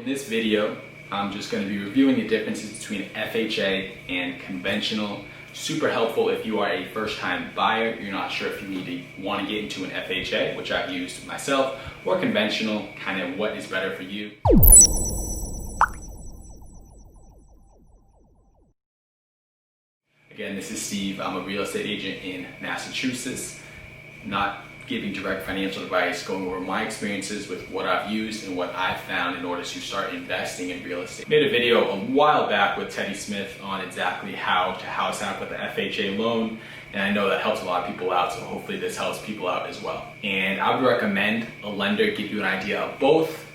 In this video, I'm just going to be reviewing the differences between FHA and conventional. Super helpful if you are a first-time buyer, you're not sure if you want to get into an FHA, which I've used myself, or conventional, kind of what is better for you. Again, this is Steve. I'm a real estate agent in Massachusetts. Not giving direct financial advice, going over my experiences with what I've used and what I've found in order to start investing in real estate. I made a video a while back with Teddy Smith on exactly how to house out with the FHA loan, and I know that helps a lot of people out, so hopefully this helps people out as well. And I would recommend a lender give you an idea of both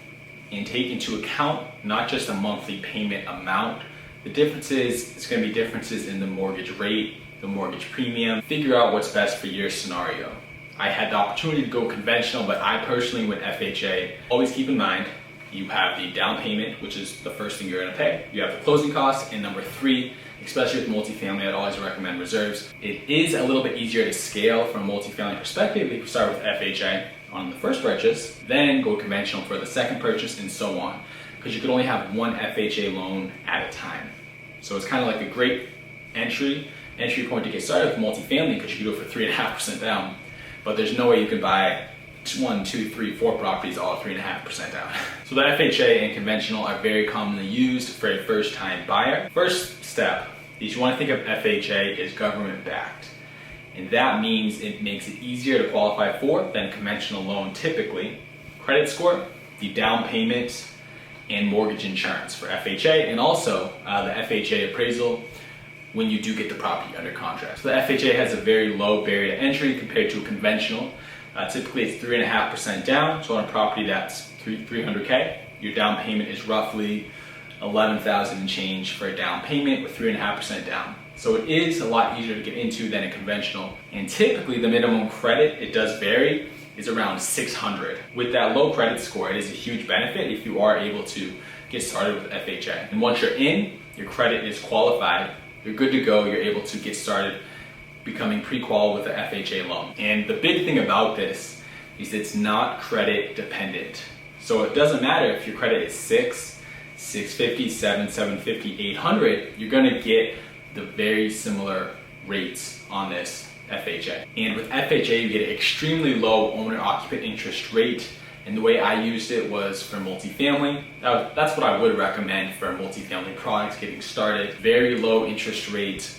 and take into account not just a monthly payment amount. The differences, it's going to be differences in the mortgage rate, the mortgage premium. Figure out what's best for your scenario. I had the opportunity to go conventional, but I personally went FHA. Always keep in mind, you have the down payment, which is the first thing you're gonna pay. You have the closing costs, and number three, especially with multifamily, I'd always recommend reserves. It is a little bit easier to scale from a multifamily perspective if you start with FHA on the first purchase, then go conventional for the second purchase, and so on. Because you could only have one FHA loan at a time. So it's kind of like a great entry point to get started with multifamily, because you can do it for 3.5% down. But there's no way you can buy 1, 2, 3, 4 properties all 3.5% down. So the FHA and conventional are very commonly used for a first-time buyer. First step is you want to think of FHA as government-backed. And that means it makes it easier to qualify for than conventional loan typically. Credit score, the down payment, and mortgage insurance for FHA, and also the FHA appraisal when you do get the property under contract. So the FHA has a very low barrier to entry compared to a conventional. Typically it's 3.5% down. So on a property that's 300K, your down payment is roughly 11,000 and change for a down payment with 3.5% down. So it is a lot easier to get into than a conventional. And typically the minimum credit, it does vary, is around 600. With that low credit score, it is a huge benefit if you are able to get started with FHA. And once you're in, your credit is qualified, you're good to go, you're able to get started becoming pre-qual with the FHA loan. And the big thing about this is it's not credit dependent. So it doesn't matter if your credit is 650, 750, 800, you're gonna get the very similar rates on this FHA. And with FHA, you get an extremely low owner-occupant interest rate. And the way I used it was for multifamily. That's what I would recommend for multifamily products getting started. Very low interest rate,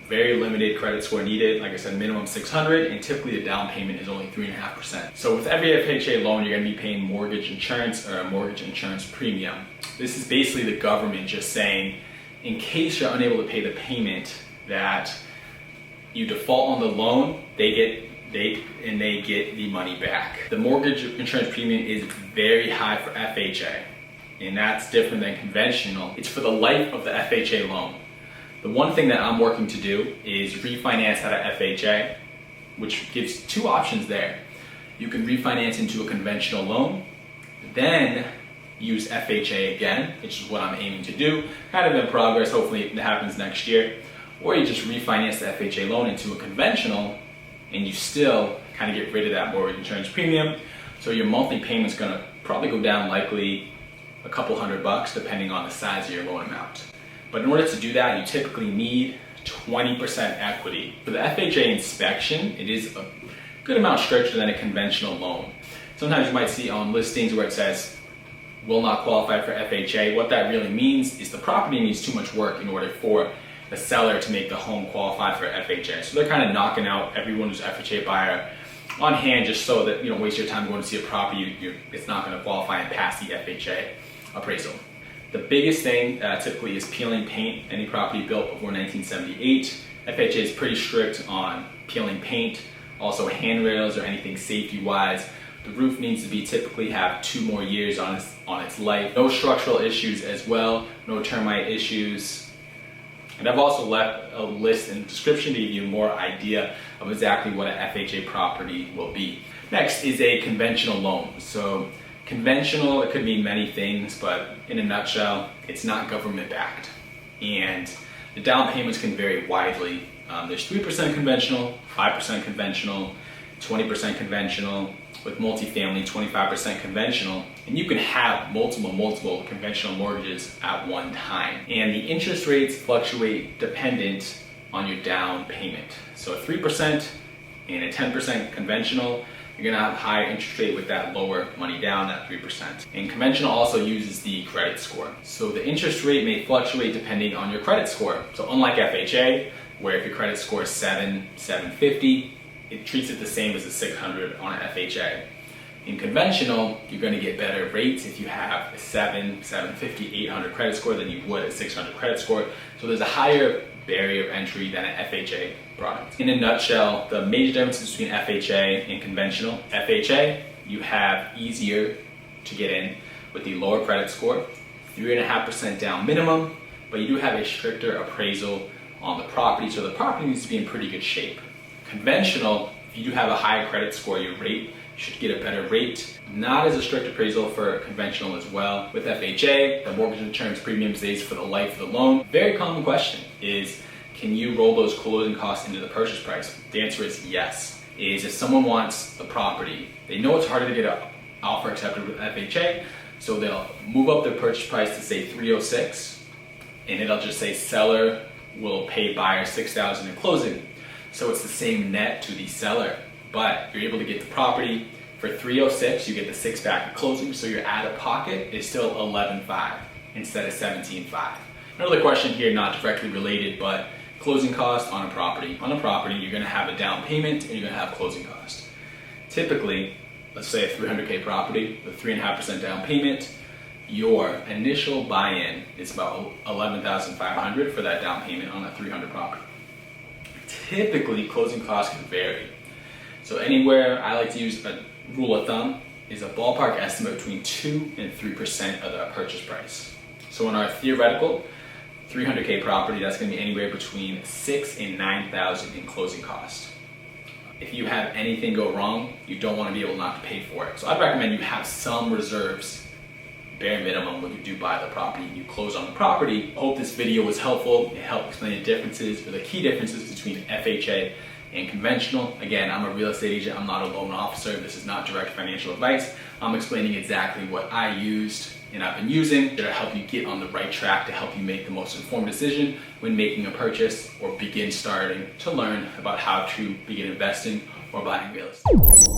very limited credit score needed. Like I said, minimum 600, and typically the down payment is only 3.5%. So with every FHA loan, you're gonna be paying mortgage insurance or a mortgage insurance premium. This is basically the government just saying, in case you're unable to pay the payment, that you default on the loan, they get the money back. The mortgage insurance premium is very high for FHA, and that's different than conventional. It's for the life of the FHA loan. The one thing that I'm working to do is refinance out of FHA, which gives two options there. You can refinance into a conventional loan, then use FHA again, which is what I'm aiming to do. Kind of in progress, hopefully it happens next year. Or you just refinance the FHA loan into a conventional, and you still kind of get rid of that mortgage insurance premium. So your monthly payment's gonna probably go down likely a couple $100 depending on the size of your loan amount. But in order to do that, you typically need 20% equity. For the FHA inspection, it is a good amount stricter than a conventional loan. Sometimes you might see on listings where it says, will not qualify for FHA. What that really means is the property needs too much work in order for the seller to make the home qualify for FHA. So they're kind of knocking out everyone who's FHA buyer on hand just so that you don't waste your time going to see a property it's not going to qualify and pass the FHA appraisal. The biggest thing typically is peeling paint. Any property built before 1978, FHA is pretty strict on peeling paint. Also handrails or anything safety wise. The roof needs to be typically have 2 more years on its life. No structural issues as well, no termite issues. And I've also left a list in the description to give you more idea of exactly what an FHA property will be. Next is a conventional loan. So conventional, it could mean many things, but in a nutshell, it's not government backed. And the down payments can vary widely. There's 3% conventional, 5% conventional, 20% conventional, with multifamily, 25% conventional, and you can have multiple conventional mortgages at one time. And the interest rates fluctuate dependent on your down payment. So a 3% and a 10% conventional, you're gonna have a higher interest rate with that lower money down, that 3%. And conventional also uses the credit score. So the interest rate may fluctuate depending on your credit score. So unlike FHA, where if your credit score is 750, it treats it the same as a 600 on an FHA. In conventional, you're gonna get better rates if you have a 750, 800 credit score than you would a 600 credit score. So there's a higher barrier of entry than an FHA product. In a nutshell, the major differences between FHA and conventional: FHA, you have easier to get in with the lower credit score, 3.5% down minimum, but you do have a stricter appraisal on the property, so the property needs to be in pretty good shape. Conventional, if you do have a higher credit score, your rate, you should get a better rate. Not as a strict appraisal for conventional as well. With FHA, the mortgage insurance premium stays for the life of the loan. Very common question is, can you roll those closing costs into the purchase price? The answer is yes. If someone wants the property, they know it's harder to get an offer accepted with FHA, so they'll move up their purchase price to say 306, and it'll just say seller will pay buyer $6,000 in closing. So it's the same net to the seller, but you're able to get the property for 306. You get the 6 back at closing, so your out of pocket is still 11.5 instead of 17.5. Another question here, not directly related, but closing cost on a property. On a property, you're gonna have a down payment and you're gonna have closing cost. Typically, let's say a 300K property with 3.5% down payment, your initial buy-in is about $11,500 for that down payment on a 300 property. Typically, closing costs can vary. So anywhere, I like to use a rule of thumb, is a ballpark estimate between 2 and 3% of the purchase price. So in our theoretical 300K property, that's gonna be anywhere between $6,000 and $9,000 in closing costs. If you have anything go wrong, you don't wanna be able not to pay for it. So I'd recommend you have some reserves, bare minimum, when you do buy the property and you close on the property. I hope this video was helpful. It helped explain the differences, or the key differences between FHA and conventional. Again, I'm a real estate agent. I'm not a loan officer. This is not direct financial advice. I'm explaining exactly what I used and I've been using to help you get on the right track, to help you make the most informed decision when making a purchase or starting to learn about how to begin investing or buying real estate.